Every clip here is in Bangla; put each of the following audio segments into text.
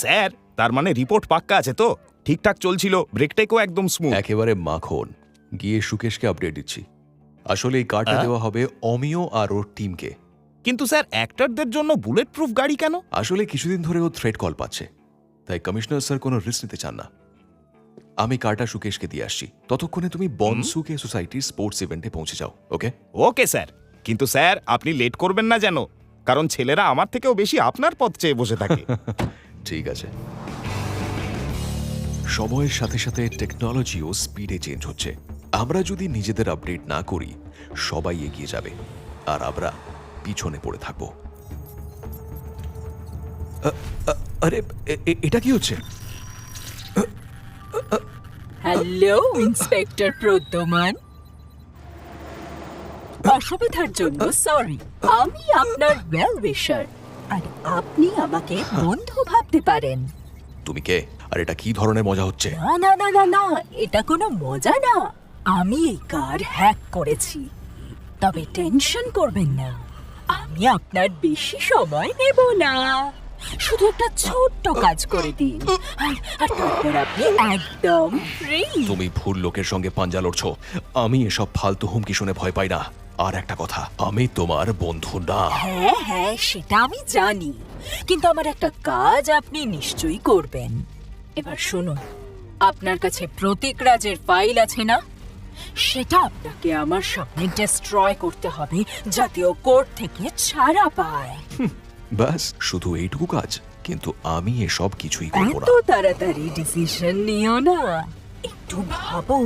স্যার, তার মানে রিপোর্ট পাক্কা আছে তো? ঠিকঠাক চলছিল, ব্রেকটেকও একদম স্মুথ। একেবারে মাখন। গিয়ে সুকেশকে আপডেট দিচ্ছি। আসলে এই কার্ডটা দেওয়া হবে অমিয় আর ওর টিমকে। কিন্তু স্যার, অ্যাক্টরদের জন্য বুলেট প্রুফ গাড়ি কেন? আসলে কিছুদিন ধরে ও থ্রেট কল পাচ্ছে, তাই কমিশনার স্যার কোনো রিস্ক নিতে চান না। আমি কার্ডটা সুকেশকে দিয়ে আসছি, ততক্ষণে তুমি বনসুকে সোসাইটির স্পোর্টস ইভেন্টে পৌঁছে যাও। ওকে ওকে স্যার, কিন্তু স্যার আপনি লেট করবেন না যেন, কারণ ছেলেরা আমার থেকেও বেশি আপনার পথ চেয়ে বসে থাকে। ঠিক আছে। সময়ের সাথে সাথে টেকনোলজিও স্পিডে চেঞ্জ হচ্ছে। আমরা যদি নিজেদের আপডেট না করি, সবাই এগিয়ে যাবে আর আমরা পিছনে পড়ে থাকব। আরে এটা কি হচ্ছে? হ্যালো ইন্সপেক্টর প্রদ্যমান, অসুবিধার জন্য সরি। আমি আপনার ওয়েল উইশার, আর আপনি আমাকে বন্ধু ভাবতে পারেন। তুমি কে, আর এটা কি ধরনের মজা হচ্ছে? না না না না না, এটা কোনো মজা না। আমি এই কার হ্যাক করেছি, তবে টেনশন করবেন না, আমি আপনার বেশি সময় নেব না। শুধু একটা ছোট্ট কাজ করে দিন, আর তারপর আপনি একদম ফ্রি। তুমি ভুল লোকের সঙ্গে পাঞ্জা লড়ছো। আমি এসব ফালতু হুমকি শুনে ভয় পাই না। আর একটা কথা, আমি তোমার বন্ধু না। হ্যাঁ হ্যাঁ, সেটা আমি জানি, কিন্তু আমার একটা কাজ আপনি নিশ্চয়ই করবেন। এবার শুনুন, আপনার কাছে প্রতীক রাজের ফাইল আছে না? সেটা আপনাকে আমার সামনে ডিস্ট্রয় করতে হবে, যাতে ও কোর্ট থেকে ছাড়া পায়। ব্যাস, শুধু এইটুকু কাজ? কিন্তু আমি এসব কিছুই করবো এত না। তাড়াতাড়ি ডিসিশন নিও না, একটু ভাবো।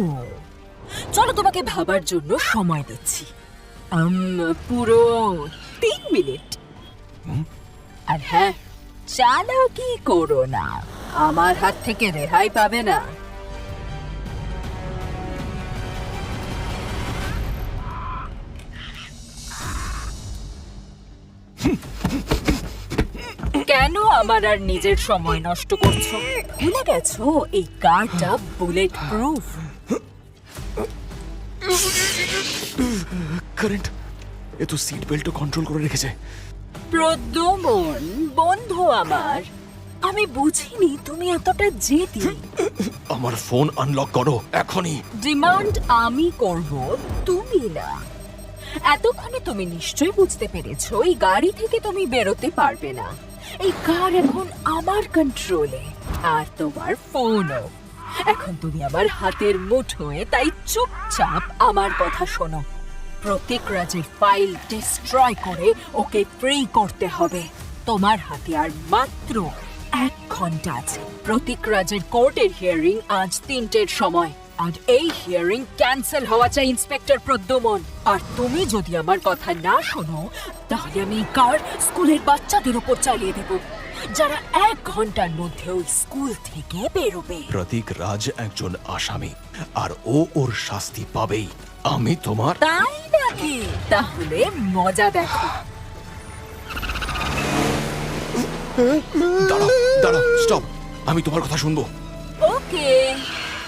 চলো, তোমাকে ভাবার জন্য সময় দিচ্ছি, পুরো 3 মিনিট। আর হ্যাঁ, চালাকি করো না, আমার হাত থেকে রেহাই পাবে না। কেন আমার আর নিজের সময় নষ্ট করছো? ভুলে গেছো এই কারটা বুলেট প্রুফ? কারেন্ট! এ তো সিট বেল্টও কন্ট্রোল করে রেখেছে। প্রদ্যুমন বন্ধু আমার, আমি বুঝিনি তুমি এতটা জেদি। আমার ফোন আনলক করো এখনই। ডিমান্ড আমি করব, তুমি না। এতক্ষণে তুমি নিশ্চয়ই বুঝতে পেরেছো এই গাড়ি থেকে তুমি বেরোতে পারবে না। এই কার এখন আমার কন্ট্রোলে, আর তোমার ফোনও। এখন তুমি আমার হাতের মুঠোয়, তাই চুপচাপ আমার কথা শোনো। প্রতীক রাজের ফাইল ডিস্ট্রয় করে ওকে ফ্রি করতে হবে। তোমার হাতে আর মাত্র 1 ঘন্টা আছে। প্রতীক রাজের কোর্টের হিয়ারিং আজ 3টের সময়, আর এই হিয়ারিং ক্যান্সেল হওয়া চাই ইন্সপেক্টর প্রদ্যুমন। আর তুমি যদি আমার কথা না শোনো, তাহলে আমি এই কার স্কুলের বাচ্চাদের উপর চালিয়ে দেব, যারা 1 ঘন্টার মধ্যে ওই স্কুল থেকে বেরোবে। প্রতীক রাজ একজন আসামি, আর ও ওর শাস্তি পাবেই। আমি তোমার... তাই নাকি? তাহলে মজা দেখো। দাঁড়াও দাঁড়াও, স্টপ! আমি তোমার কথা শুনবো। ওকে,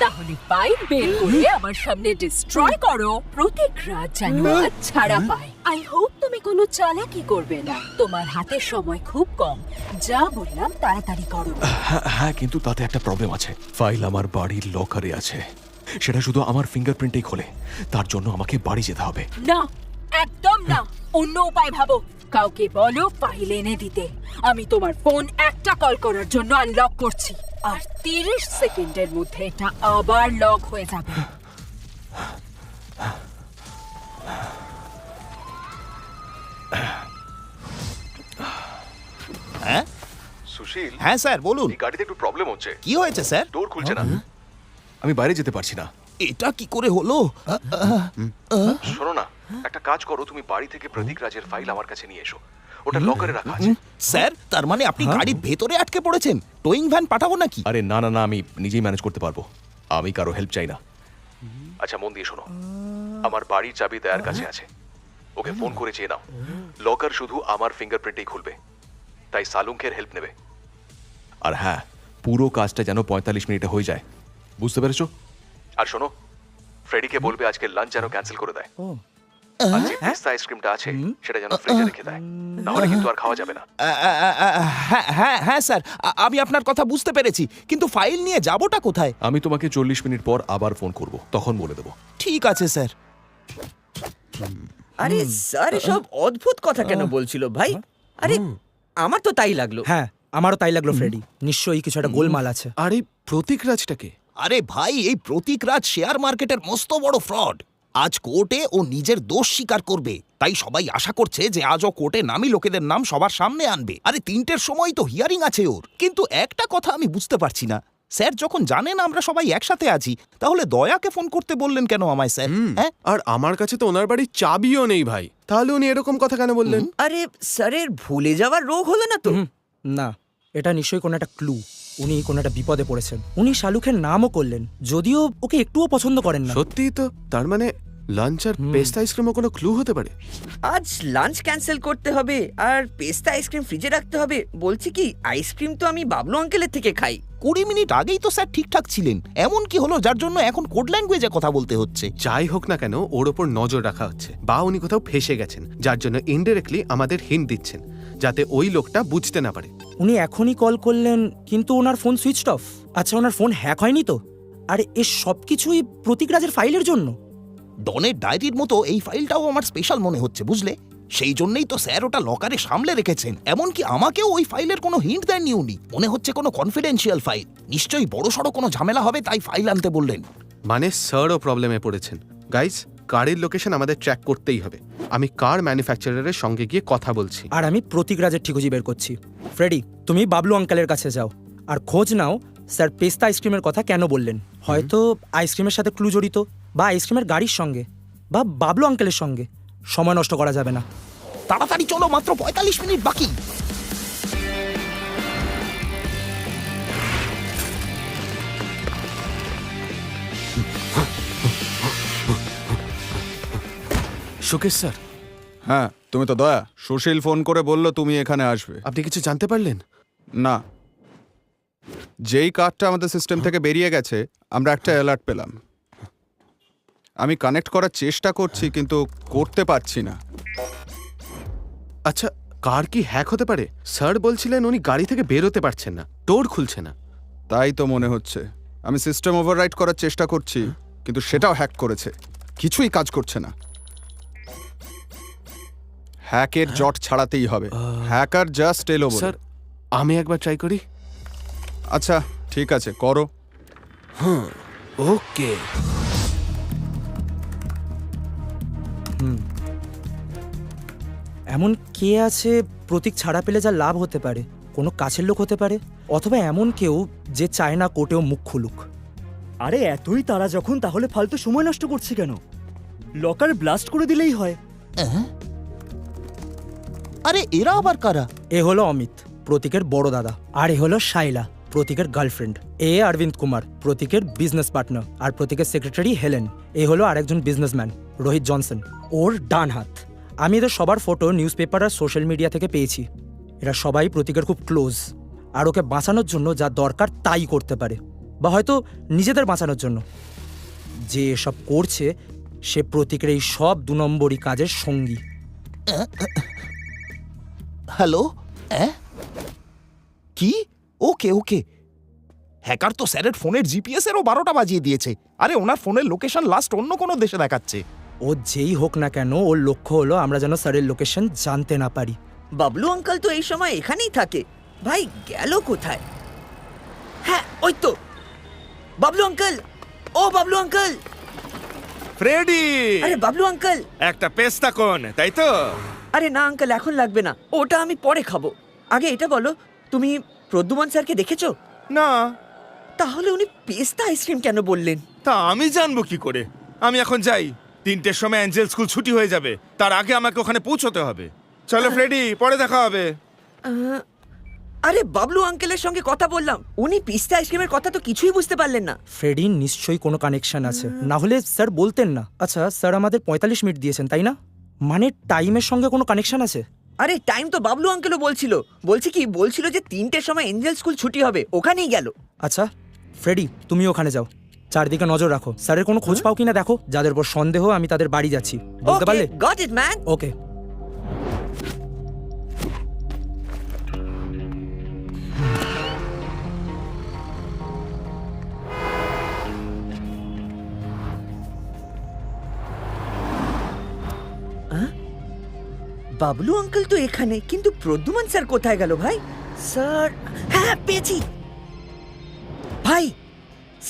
তাহলে ফাইল বের করে আমার সামনে ডিস্ট্রয় করো। প্রতীক রাজ যেন আজ ছাড়া পায়। আই হোপ তুমি কোনো চালাকি করবে না, তোমার হাতে সময় খুব কম। যা বললাম তাড়াতাড়ি করো। হ্যাঁ, কিন্তু তাতে একটা প্রবলেম আছে। ফাইল আমার বাড়ির লকারে আছে, সেটা শুধু আমার ফিঙ্গারপ্রিন্টেই খোলে। তার জন্য আমাকে বাড়ি যেতে হবে। না, একদম না, অন্য উপায় ভাবো। কাউকে বলো ফাইল এনে দিতে। আমি তোমার ফোন একটা কল করার জন্য আনলক করছি, আর 30 সেকেন্ডের মধ্যে এটা আবার লক হয়ে যাবে। হ্যাঁ সুশীল? হ্যাঁ স্যার, বলুন। এই গাড়িতে একটু প্রবলেম হচ্ছে। কি হয়েছে স্যার? ডোর খুলছে না, আমি বাইরে যেতে পারছি না। এটা কি করে হলো? শোনো না, একটা কাজ করো, তুমি বাড়ি থেকে প্রতীক রাজের ফাইল আমার কাছে নিয়ে এসো। ওটা লকারে রাখা আছে। স্যার, তার মানে আপনি গাড়ির ভেতরে আটকে পড়েছেন? টোয়িং ভ্যান পাঠাবো নাকি? আরে না না না, আমি নিজেই ম্যানেজ করতে পারবো। আমি কারো হেল্প চাই না। আচ্ছা, মন দিয়ে শোনো, আমার বাড়ির চাবি দেয়ার কাছে আছে, ওকে ফোন করে চেয়ে নাও। লকার শুধু আমার ফিঙ্গারপ্রিন্টেই খুলবে, তাই সালুঙ্কের হেল্প নেবে। আর হ্যাঁ, পুরো কাজটা যেন 45 মিনিটে হয়ে যায়, বুঝতে পেরেছো? আর শোনো, ফ্রেডিকে বলবে আজকে লাঞ্চ যেন ক্যান্সেল করে দেয়। আর যে পেস্তা আইসক্রিমটা আছে সেটা যেন ফ্রিজে রেখে দেয়, নাহলে কিন্তু আর খাওয়া যাবে না। হ্যাঁ হ্যাঁ হ্যাঁ স্যার, আমি আপনার কথা বুঝতে পেরেছি, কিন্তু ফাইল নিয়ে যাবোটা কোথায়? আমি তোমাকে 40 মিনিট পর আবার ফোন করব, তখন বলে দেবো। ঠিক আছে স্যার। আরে স্যার সব অদ্ভুত কথা কেন বলছিল ভাই? আরে আমার তো তাই লাগলো। হ্যাঁ, আমারও তাই লাগলো ফ্রেডি। নিশ্চয়ই কিছু একটা গোলমাল আছে। আর এই প্রতীক রাজটাকে? আরে ভাই, এই প্রতীক রাজ শেয়ার মার্কেটের মস্ত বড় ফ্রড। আজ কোর্টে ও নিজের দোষ স্বীকার করবে, তাই সবাই আশা করছে যে আজ ও কোর্টে নামি লোকেদের নাম সবার সামনে আনবে। আরে 3টের সময় তো হিয়ারিং আছে ওর। কিন্তু একটা কথা আমি বুঝতে পারছি না, স্যার যখন জানেন আমরা সবাই একসাথে আছি, তাহলে দয়াকে ফোন করতে বললেন কেন আমায় স্যার? হ্যাঁ, আর আমার কাছে তো ওনার বাড়ির চাবিও নেই ভাই, তাহলে উনি এরকম কথা কেন বললেন? আরে স্যারের ভুলে যাওয়ার রোগ হলো না তো? না, এটা নিশ্চয়ই কোনো একটা ক্লু। উনি কোনো একটা বিপদে পড়েছেন। উনি শালুখের নামও করলেন, যদিও ওকে একটুও পছন্দ করেন না। সত্যিই তো, তার মানে লাঞ্চ আর পেস্তা আইসক্রিমও কোনো ক্লু হতে পারে? আজ লাঞ্চ ক্যান্সেল করতে হবে আর পেস্তা আইসক্রিম ফ্রিজে রাখতে হবে। বলছি কি, আইসক্রিম তো আমি বাবলু আঙ্কেলের থেকে খাই। 20 মিনিট আগেই তো স্যার ঠিকঠাক ছিলেন। এমন কি হলো যার জন্য এখন কোড ল্যাঙ্গুয়েজে কথা বলতে হচ্ছে? যাই হোক না কেন, ওর ওপর নজর রাখা হচ্ছে, বা উনি কোথাও ফেসে গেছেন, যার জন্য ইনডিরেক্টলি আমাদের হিন্ট দিচ্ছেন, যাতে ওই লোকটা বুঝতে না পারে। উনি এখনই কল করলেন, কিন্তু ওনার ফোন সুইচড অফ। আচ্ছা, ওনার ফোন হ্যাক হয়নি তো? আরে এর সবকিছুই প্রতীক রাজের ফাইলের জন্য। ডনের ডায়েরির মতো এই ফাইলটাও আমার স্পেশাল মনে হচ্ছে, বুঝলে? সেই জন্যই তো স্যার ওটা লকারে সামলে রেখেছেন। এমনকি আমাকেও ওই ফাইলের কোনো হিন্ট দেননি উনি। মনে হচ্ছে কোনো কনফিডেন্সিয়াল ফাইল। নিশ্চয়ই বড়সড় কোনো ঝামেলা হবে, তাই ফাইল আনতে বললেন। মানে স্যারও প্রবলেমে পড়েছেন। গাইস, কারের লোকেশন আমাদের ট্র্যাক করতেই হবে। আমি কার ম্যানুফ্যাকচারারের সঙ্গে গিয়ে কথা বলছি। আর আমি প্রতীক রাজের ঠিকুজি বের করছি। ফ্রেডি, তুমি বাবলু আঙ্কেলের কাছে যাও আর খোঁজ নাও স্যার পেস্তা আইসক্রিমের কথা কেন বললেন। হয়তো আইসক্রিমের সাথে ক্লু জড়িত, বা আইসক্রিমের গাড়ির সঙ্গে, বা বাবলু আঙ্কেলের সঙ্গে। সময় নষ্ট করা যাবে না। তাড়াতাড়ি চলো, মাত্র 45 মিনিট বাকি। সুকেশ স্যার, হ্যাঁ, তুমি তো দয়া। সুশীল ফোন করে বলল তুমি এখানে আসবে। আপনি কিছু জানতে পারলেন? না, যেই কার্ডটা আমাদের সিস্টেম থেকে বেরিয়ে গেছে, আমরা একটা অ্যালার্ট পেলাম। আমি কানেক্ট করার চেষ্টা করছি, কিন্তু করতে পারছি না। আচ্ছা, কার কি হ্যাক হতে পারে? স্যার বলছিলেন উনি গাড়ি থেকে বেরোতে পারছেন না, ডোর খুলছে না। তাই তো মনে হচ্ছে। আমি সিস্টেম ওভাররাইট করার চেষ্টা করছি, কিন্তু সেটাও হ্যাক করেছে। কিছুই কাজ করছে না। হ্যাকের জট ছাড়াতেই হবে। হ্যাকার জাস্ট এলো বলে। স্যার, আমি একবার ট্রাই করি। আচ্ছা, ঠিক আছে, করো। ওকে। এমন কে আছে প্রতীক ছাড়া পেলে যা লাভ হতে পারে? কোনো কাছের লোক হতে পারে, অথবা এমন কেউ যে চায় না কোর্টেও মুখ খুলুক। আরে এতই তারা যখন, তাহলে ফালতু সময় নষ্ট করছি কেন? লকার ব্লাস্ট করে দিলেই হয়। আরে এরা আবার কারা? এ হলো অমিত, প্রতীকের বড় দাদা। আর এ হলো শাইলা, প্রতীকের গার্লফ্রেন্ড। এ অরবিন্দ কুমার, প্রতীকের বিজনেস পার্টনার। আর প্রতীকের সেক্রেটারি হেলেন। এ হলো আরেকজন বিজনেসম্যান, রোহিত জনসন, ওর ডান হাত। আমি এদের সবার ফটো নিউজ পেপার আর সোশ্যাল মিডিয়া থেকে পেয়েছি। এরা সবাই প্রতীকের খুব ক্লোজ, আর ওকে বাঁচানোর জন্য যা দরকার তাই করতে পারে, বা হয়তো নিজেদের বাঁচানোর জন্য। যে এসব করছে সে প্রতীকের এই সব 2 নম্বরই কাজের সঙ্গী। হ্যালো, কি? ওকে ওকে। হ্যাকার তো স্যারের ফোনের জিপিএস এরও 12টা বাজিয়ে দিয়েছে। আরে ওনার ফোনের লোকেশন লাস্ট অন্য কোনো দেশে দেখাচ্ছে। ও যেই হোক না কেন, ওর লক্ষ্য হলো আমরা যেন স্যারের লোকেশন জানতে না পারি। বাবলু আঙ্কেল তো এই সময় এখানেই থাকে। ভাই গেল কোথায়? হ্যাঁ, ওই তো বাবলু আঙ্কেল। ও বাবলু আঙ্কেল। ফ্রেডি, আরে বাবলু আঙ্কেল। একটা পেস্তা কোন, তাই তো? আরে না আঙ্কেল, এখন লাগবে না, ওটা আমি পরে খাবো। আগে এটা বলো, তুমি প্রদ্যুমান স্যারকে দেখেছো? না। তাহলে উনি পেস্তা আইসক্রিম কেন বললেন? তা আমি জানবো কি করে? আমি এখন যাই। 3টের সময় অ্যাঞ্জেল স্কুল ছুটি হয়ে যাবে, তার আগে আমাকে ওখানে পৌঁছতে হবে। চলো ফ্রেডি, পরে দেখা হবে। আরে বাবলু আঙ্কেলের সঙ্গে কথা বললাম, উনি পেস্তা আইসক্রিমের কথা তো কিছুই বুঝতে পারলেন না। ফ্রেডির নিশ্চয়ই কোনো কানেকশন আছে, না হলে স্যার বলতেন না। আচ্ছা, স্যার আমাদের 45 মিনিট দিয়েছেন, তাই না? মানে টাইমের সঙ্গে কোনো কানেকশন আছে? আরে টাইম তো বাবলু আঙ্কেলও বলছিল। বলছিল যে 3টের সময় এঞ্জেল স্কুল ছুটি হবে, ওখানেই গেল। আচ্ছা ফ্রেডি, তুমি ওখানে যাও। চারদিকে নজর রাখো, স্যারের কোনো খোঁজ পাও কিনা দেখো, যাদের উপর সন্দেহ আমি তাদের বাড়ি যাচ্ছি, বলতে পারলে? Got it man. Okay. Bablu uncle তো এখানে, কিন্তু প্রদ্যুমান স্যার কোথায় গেল ভাই? স্যার, হ্যাঁ পেয়েছি ভাই,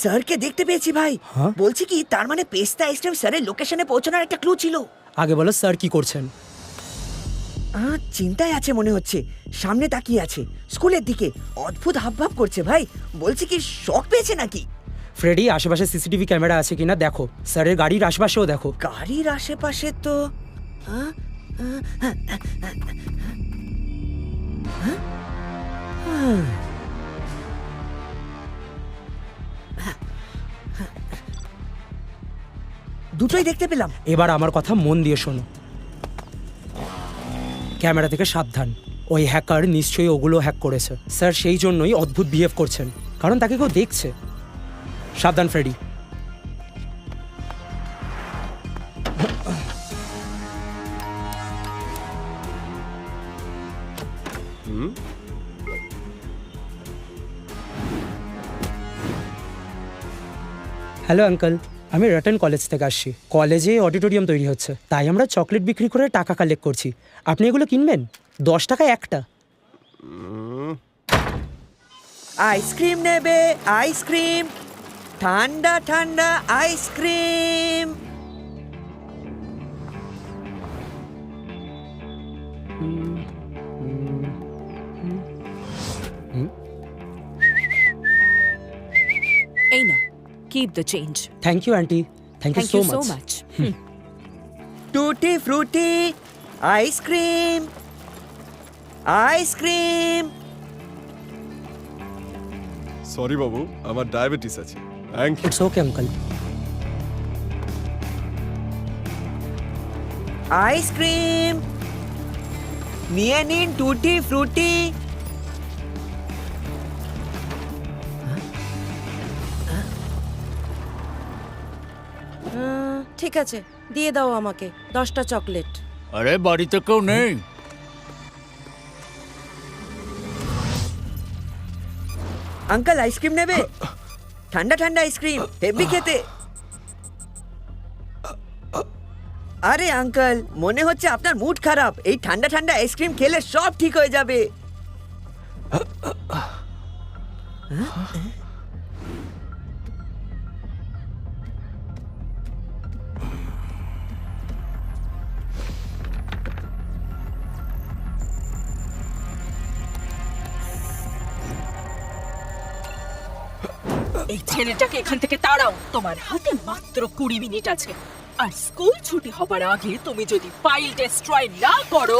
স্যারকে দেখতে পেয়েছি ভাই। হ্যাঁ? বলছি কি, তার মানে পেস্তা আইসক্রিম স্যারের লোকেশনে পৌঁছানোর একটা ক্লু ছিল। আগে বলো স্যার কি করছেন? চিন্তায় আছে মনে হচ্ছে, সামনে তাকিয়ে আছে স্কুলের দিকে, অদ্ভুত হাবভাব করছে ভাই। বলছি কি, শক পেয়েছে নাকি? ফ্রেডি, আশেপাশে সিসিটিভি ক্যামেরা আছে কিনা দেখো, স্যারের গাড়ির আশেপাশেও দেখো। গাড়ির আশেপাশে তো দুটোই দেখতে পেলাম। এবার আমার কথা মন দিয়ে শোনো, ক্যামেরা থেকে সাবধান, ওই হ্যাকার নিশ্চয়ই ওগুলো হ্যাক করেছে। স্যার সেই জন্যই অদ্ভুত বিহেভ করছেন, কারণ তাকে কেউ দেখছে। সাবধান ফ্রেডি। হ্যালো আঙ্কেল, আমি রটন কলেজ থেকে আসছি। কলেজে অডিটোরিয়াম তৈরি হচ্ছে, তাই আমরা চকলেট বিক্রি করে টাকা কালেক্ট করছি। আপনি এগুলো কিনবেন? 10 টাকায় একটা। আইসক্রিম নেবে? আইসক্রিম, ঠান্ডা ঠান্ডা আইসক্রিম। এই নাও, keep the change. Thank you aunty, thank you thank so you so much. Much. Tutti frutti ice cream, ice cream. Sorry বাবু, আমার ডায়াবেটিস আছে। Thank you. It's okay uncle. Ice cream নিয়ে নিন, টুটি ফ্রুটি। ঠিক আছে, দিয়ে দাও আমাকে 10টা চকলেট। আরে বাড়িতে কেউ নেই? আঙ্কেল আইসক্রিম নেবে? ঠান্ডা ঠান্ডা আইসক্রিম, হেভি খেতে। আরে আঙ্কেল, মনে হচ্ছে আপনার মুড খারাপ। এই ঠান্ডা ঠান্ডা আইসক্রিম খেলে সব ঠিক হয়ে যাবে। এই ছেলেটাকে এখান থেকে তাড়াও। তোমার হাতে মাত্র 20 মিনিট আছে, আর স্কুল ছুটি হবার আগে তুমি যদি ফাইল ডেস্ট্রয় না করো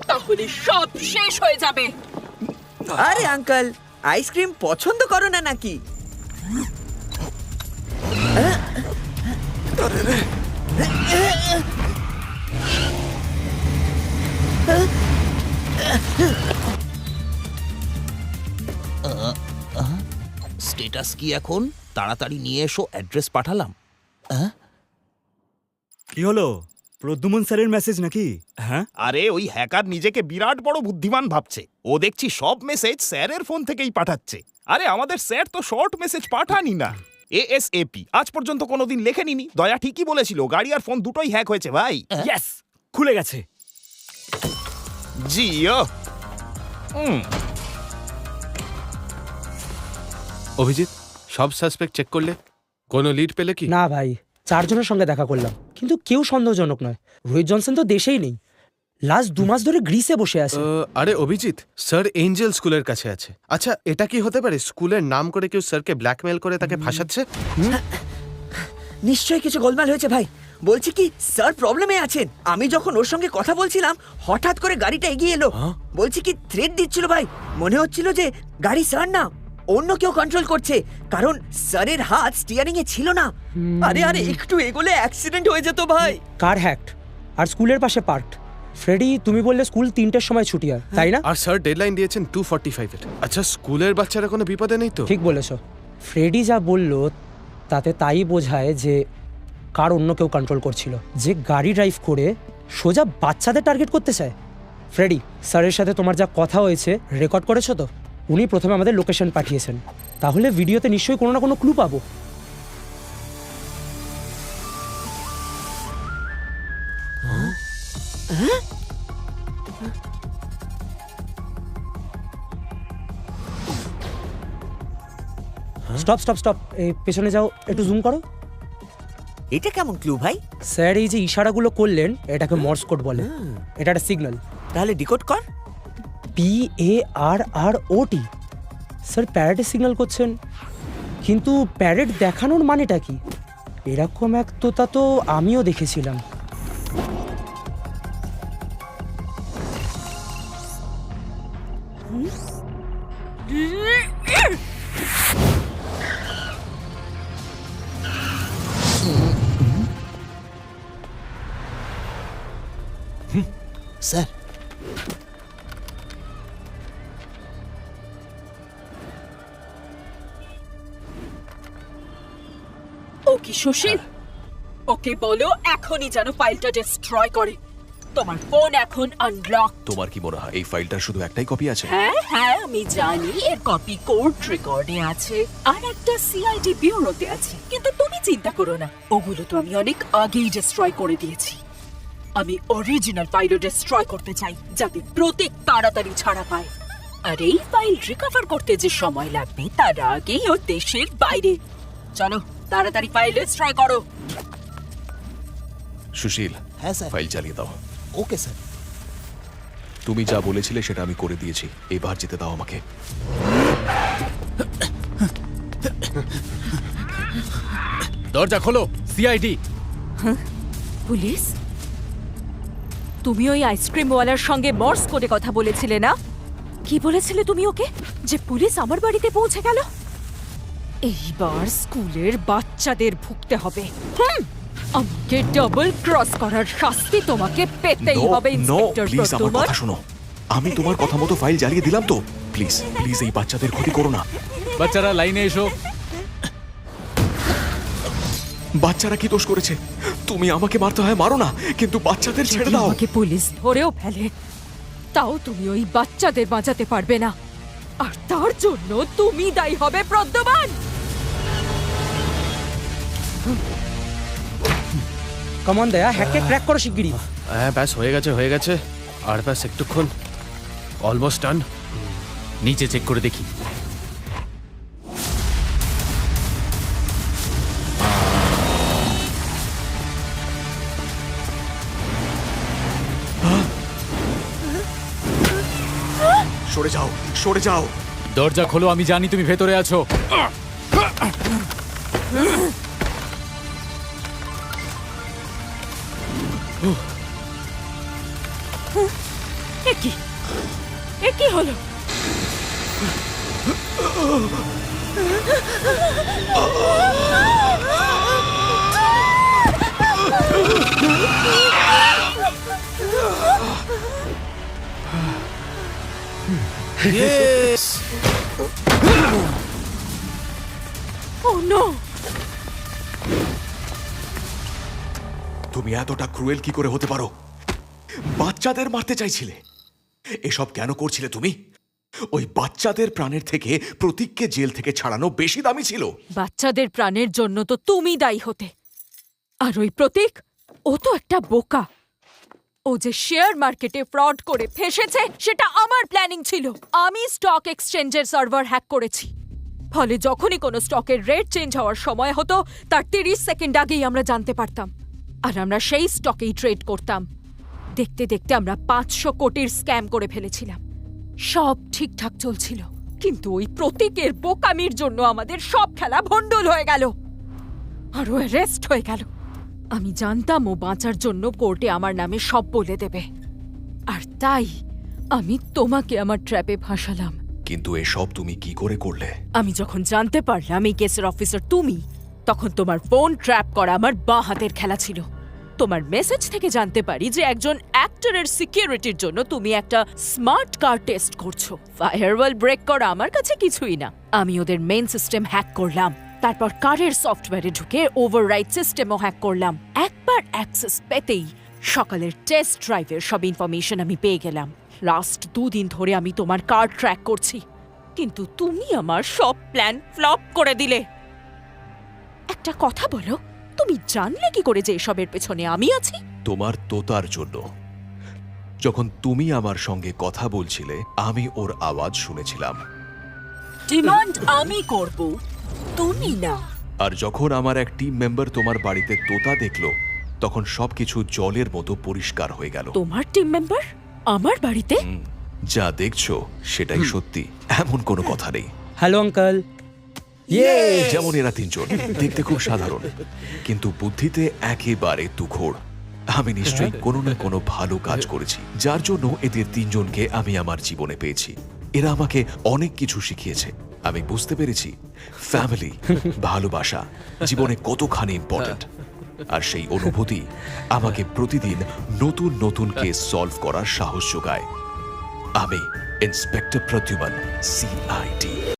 তাহলে সব শেষ হয়ে যাবে। আরে আঙ্কেল, আইসক্রিম পছন্দ করো না নাকি? স্ট্যাটাস কি এখন? তাড়াতাড়ি নিয়ে এসো, অ্যাড্রেস পাঠালাম। কি হলো? প্রদ্যুমন স্যারের মেসেজ নাকি? হ্যাঁ, আরে ওই হ্যাকার নিজেকে বিরাট বড় বুদ্ধিমান ভাবছে। ও দেখছি সব মেসেজ স্যারের ফোন থেকেই পাঠাচ্ছে। আরে আমাদের স্যার তো শর্ট মেসেজ পাঠানি না, এএসএপি আজ পর্যন্ত কোনোদিন লেখেনি। দয়া ঠিকই বলেছিল, গাড়ি আর ফোন দুটোই হ্যাক হয়েছে ভাই। ইয়েস, খুলে গেছে। জিও। অভিজিৎ, সব সাসপেক্ট চেক করলে কোনো লিড পেলে কি? না ভাই, 4 জনের সঙ্গে দেখা করলাম, কিন্তু কেউ সন্দেহজনক নয়। রোহিত জনসন তো দেশেই নেই, লাস্ট 2 মাস ধরে গ্রিসে বসে আছে। আরে অভিজিৎ, স্যার এঞ্জেল স্কুলের কাছে আছে। আচ্ছা, এটা কি হতে পারে স্কুলের নাম করে কেউ স্যারকে ব্ল্যাকমেল করে তাকে ফাঁসাচ্ছে? নিশ্চয়ই কিছু গোলমাল হয়েছে ভাই। বলছি কি, স্যার প্রবলেমে আছেন। আমি যখন ওর সঙ্গে কথা বলছিলাম, হঠাৎ করে গাড়িটা এগিয়ে এলো। বলছি কি, থ্রেট দিচ্ছিল ভাই। মনে হচ্ছিল যে গাড়ি স্যার না, অন্য কেউ কন্ট্রোল করছে, কারণ স্যারের হাত স্টিয়ারিং এ ছিল না। আরে আরে, একটু এগোলে অ্যাক্সিডেন্ট হয়ে যেত ভাই। কার হ্যাক্ট আর স্কুলের পাশে পার্কড। ফ্রেডি, তুমি বললে স্কুল 3টের সময় ছুটি হয়, তাই না? আর স্যার ডেডলাইন দিয়েছেন 2:45 এর। আচ্ছা, স্কুলের বাচ্চারা কোনো বিপদে নেই তো? ঠিক বলেছ। ফ্রেডি যা বলল তাতে তাই বোঝায় যে কার অন্য কেউ কন্ট্রোল করছিল, যে গাড়ি ড্রাইভ করে সোজা বাচ্চাদের টার্গেট করতে চায়। ফ্রেডি, স্যারের সাথে তোমার যা কথা হয়েছে রেকর্ড করেছো তো? উনি প্রথমে আমাদের লোকেশন পাঠিয়েছেন, তাহলে ভিডিওতে নিশ্চয়ই কোনো না কোনো ক্লু পাবো। স্টপ স্টপ স্টপ, এই পেছনে যাও, একটু জুম করো। এটা কেমন ক্লু ভাই? স্যার এই যে ইশারাগুলো করলেন এটাকে মর্স কোড বলে। এটা একটা সিগন্যাল। তাহলে ডিকোড কর। PARROT। স্যার প্যারেডের সিগন্যাল করছেন, কিন্তু প্যারেড দেখানোর মানেটা কি? এরকম এক তোতা তো আমিও দেখেছিলাম। স্যার, ও কি সুশীল? ওকে বলো এখনই যেন ফাইলটা ডিস্ট্রয় করে। তোমার ফোন এখন আনলক। তোমার কি মনে হয় এই ফাইলটার শুধু একটাই কপি আছে? হ্যাঁ হ্যাঁ, আমি জানি এর কপি কোর্ট রেকর্ডে আছে আর একটা সিআইডি ব্যুরোতে আছে, কিন্তু তুমি চিন্তা করো না, ওগুলো তো আমি অনেক আগেই ডিস্ট্রয় করে দিয়েছি। আমি অরিজিনাল ফাইলও ডিস্ট্রয় করতে চাই, যাতে প্রত্যেক তাড়াতাড়ি ছাড়া পায়। আর এই ফাইল রিকভার করতে যে সময় লাগবে তার আগেই ও দেশের বাইরে। চলো তাড়াতাড়ি ফাইল ডিস্ট্রয় করো। সুশীল, হ্যাঁ স্যার। ফাইল চালিয়ে দাও। Okay sir. তুমি যা বলেছিলে সেটা আমি করে দিয়েছি, এবার যেতে দাও আমাকে। দরজা খোলো, সিআইডি। পুলিশ? তুমি ওই আইসক্রিমওয়ালার সঙ্গে মর্স কোডে কথা বলেছিলে না? কি বলেছিলে তুমি ওকে? যে পুলিশ আমার বাড়িতে পৌঁছে গেল? এইবার স্কুলের বাচ্চাদের ভুগতে হবে। আমাকে ডাবল ক্রস করার শাস্তি তোমাকে পেতেই হবে ইন্সপেক্টর প্লিজ আমার প্রদ্যুম্ন। কথা শোনো, আমি তোমার কথা মতো ফাইল জ্বালিয়ে দিলাম তো। প্লিজ প্লিজ এই বাচ্চাদের ক্ষতি করো না। বাচ্চারা লাইনে এসো। বাচ্চারা কি দোষ করেছে? তুমি আমাকে মারতে হয় মারো না, কিন্তু বাচ্চাদের ছেড়ে যদি দাও। আমাকে পুলিশ ধরেও ফেলে, তাও তুমি ওই বাচ্চাদের বাঁচাতে পারবে না, আর তার জন্য তুমি দায়ী হবে প্রদ্যুম্ন। কমন দেয়া, হ্যাককে ক্র্যাক করো শিগগিরই। হ্যাঁ ব্যাস হয়ে গেছে হয়ে গেছে, আর ব্যাস একটুক্ষণ, অলমোস্ট ডান। নিচে চেক করে দেখি। সরে যাও, সরে যাও। দরজা খোলো, আমি জানি তুমি ভেতরে আছো। এ কি হলো? Oh no! তুমি এতটা ক্রুয়েল কি করে হতে পারো? বাচ্চাদের মারতে চাইছিলে? এসব কেন করছিলে তুমি? ওই বাচ্চাদের প্রাণের থেকে প্রতীককে জেল থেকে ছাড়ানো বেশি দামি ছিল। বাচ্চাদের প্রাণের জন্য তো তুমি দায়ী হতে। আর ওই প্রতীক, ও তো একটা বোকা। ও যে শেয়ার মার্কেটে ফ্রড করে ফেসেছে সেটা আমার প্ল্যানিং ছিল। আমি স্টক এক্সচেঞ্জের সার্ভার হ্যাক করেছি, ফলে যখনই কোনো স্টকের রেট চেঞ্জ হওয়ার সময় হতো তার 30 সেকেন্ড আগেই আমরা জানতে পারতাম, আর আমরা সেই স্টকেই ট্রেড করতাম। দেখতে দেখতে আমরা 500 কোটির স্ক্যাম করে ফেলেছিলাম। সব ঠিকঠাক চলছিল, কিন্তু ওই প্রতীকের বোকামির জন্য আমাদের সব খেলা ভণ্ডুল হয়ে গেল, আর ও অ্যারেস্ট হয়ে গেল। আমি জানতাম ও বাঁচার জন্য কোর্টে আমার নামে সব বলে দেবে, আর তাই আমি তোমাকে আমার ট্র্যাপে ফাঁসালাম। কিন্তু এসব তুমি কি করে করলে? আমি যখন জানতে পারলাম এই কেসের অফিসার তুমি, তখন তোমার ফোন ট্র্যাপ করা আমার বাঁ হাতের খেলা ছিল। তোমার মেসেজ থেকে জানতে পারি যে একজন অ্যাক্টরের সিকিউরিটির জন্য তুমি একটা স্মার্ট কার টেস্ট করছো। ফায়ারওয়াল ব্রেক করা আমার কাছে কিছুই না। আমি ওদের মেইন সিস্টেম হ্যাক করলাম, তারপর কারের সফটওয়্যারে ঢুকে ওভাররাইড সিস্টেমও হ্যাক করলাম। একবার অ্যাক্সেস পেতেই সকালের টেস্ট ড্রাইভের সব ইনফরমেশন আমি পেয়ে গেলাম। লাস্ট 2 দিন ধরে আমি তোমার কার ট্র্যাক করছি, কিন্তু তুমি আমার সব প্ল্যান ফ্লপ করে দিলে। একটা কথা বলো, তুমি জানলে কি করে যে এসবের পেছনে আমি আছি? তোমার তোতার জন্য। যখন তুমি আমার সঙ্গে কথা বলছিলে আমি ওর আওয়াজ শুনেছিলাম, ডিমান্ড আমি করব, তুমি না। আর যখন আমার এক টিম মেম্বার তোমার বাড়িতে তোতা দেখলো তখন সবকিছু জলের মতো পরিষ্কার হয়ে গেল। তোমার টিম মেম্বার আমার বাড়িতে? যা দেখছো সেটাই সত্যি, এমন কোনো কথা নেই। Hello uncle. যেমন এরা 3 জন দেখতে খুব সাধারণ, কিন্তু বুদ্ধিতে একেবারে তুখোড়। আমি নিশ্চয়ই কোনো না কোনো ভালো কাজ করেছি, যার জন্য এদের 3 জনকে আমি আমার জীবনে পেয়েছি। এরা আমাকে অনেক কিছু শিখিয়েছে। আমি বুঝতে পেরেছি ফ্যামিলি, ভালোবাসা জীবনে কতখানি ইম্পর্ট্যান্ট। আর সেই অনুভূতি আমাকে প্রতিদিন নতুন নতুন কেস সলভ করার সাহস যোগায়। আমি ইন্সপেক্টর প্রদ্যুমন, CID।